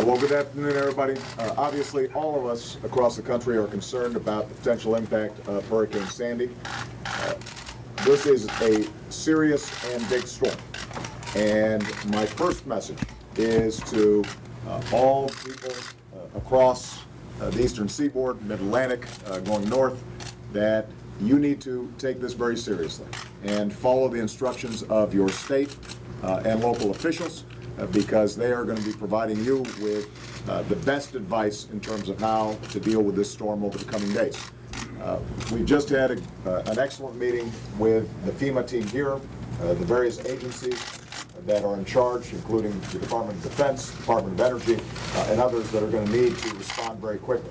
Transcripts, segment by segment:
Well, good afternoon, everybody. Obviously, all of us across the country are concerned about the potential impact of Hurricane Sandy. This is a serious and big storm. And my first message is to all people across the eastern seaboard, mid-Atlantic, going north, that you need to take this very seriously and follow the instructions of your state and local officials, because they are going to be providing you with the best advice in terms of how to deal with this storm over the coming days. We've just had an excellent meeting with the FEMA team here, the various agencies that are in charge, including the Department of Defense, Department of Energy, and others that are going to need to respond very quickly.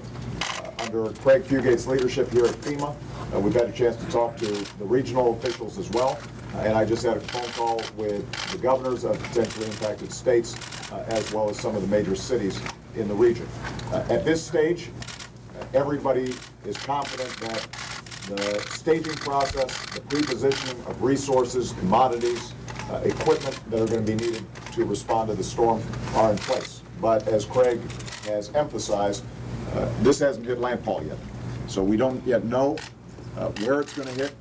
Under Craig Fugate's leadership here at FEMA, we've had a chance to talk to the regional officials as well. And I just had a phone call with the governors of potentially impacted states, as well as some of the major cities in the region. At this stage, everybody is confident that the staging process, the pre-positioning of resources, commodities, equipment that are going to be needed to respond to the storm are in place. But as Craig has emphasized, this hasn't hit landfall yet. So we don't yet know where it's going to hit,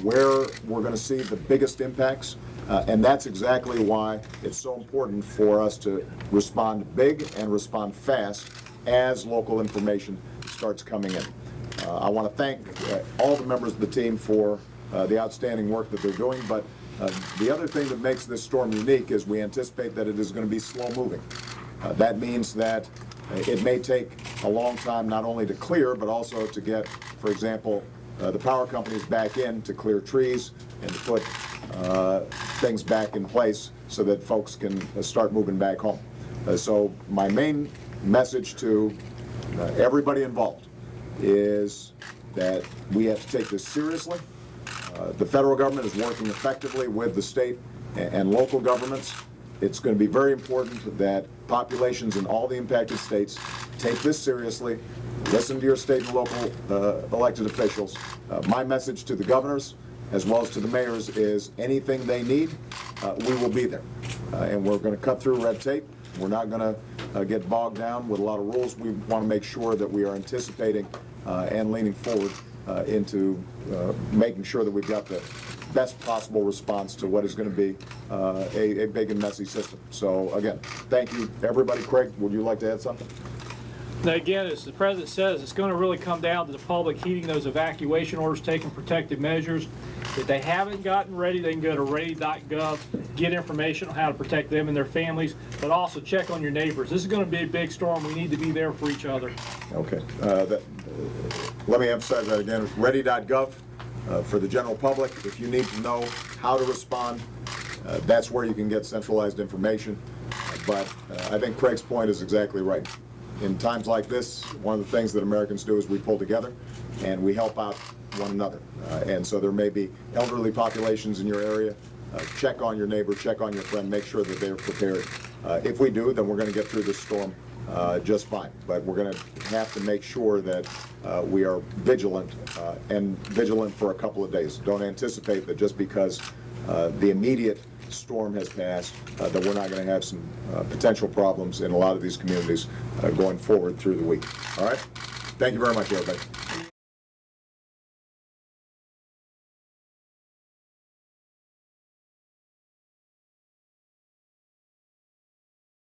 where we're going to see the biggest impacts, and that's exactly why it's so important for us to respond big and respond fast as local information starts coming in. I want to thank all the members of the team for the outstanding work that they're doing, but the other thing that makes this storm unique is we anticipate that it is going to be slow moving. That means that it may take a long time not only to clear, but also to get, for example, the power companies back in to clear trees and to put things back in place so that folks can start moving back home. So my main message to everybody involved is that we have to take this seriously. The federal government is working effectively with the state and local governments. It's going to be very important that populations in all the impacted states take this seriously, listen to your state and local elected officials. My message to the governors as well as to the mayors is anything they need, we will be there. And we're going to cut through red tape. We're not going to get bogged down with a lot of rules. We want to make sure that we are anticipating and leaning forward into making sure that we've got the best possible response to what is going to be a big and messy system. So again, thank you everybody. Craig, would you like to add something? Now again, as the President says, it's going to really come down to the public heeding those evacuation orders, taking protective measures. If they haven't gotten ready, they can go to ready.gov, get information on how to protect them and their families, but also check on your neighbors. This is going to be a big storm. We need to be there for each other. Okay. Let me emphasize that again. Ready.gov for the general public. If you need to know how to respond, that's where you can get centralized information. But I think Craig's point is exactly right. In times like this, one of the things that Americans do is we pull together and we help out one another. And so there may be elderly populations in your area. Check on your neighbor, check on your friend, make sure that they're prepared. If we do, then we're going to get through this storm just fine. But we're going to have to make sure that we are vigilant and vigilant for a couple of days. Don't anticipate that just because the immediate storm has passed, that we're not going to have some potential problems in a lot of these communities going forward through the week. All right? Thank you very much, everybody.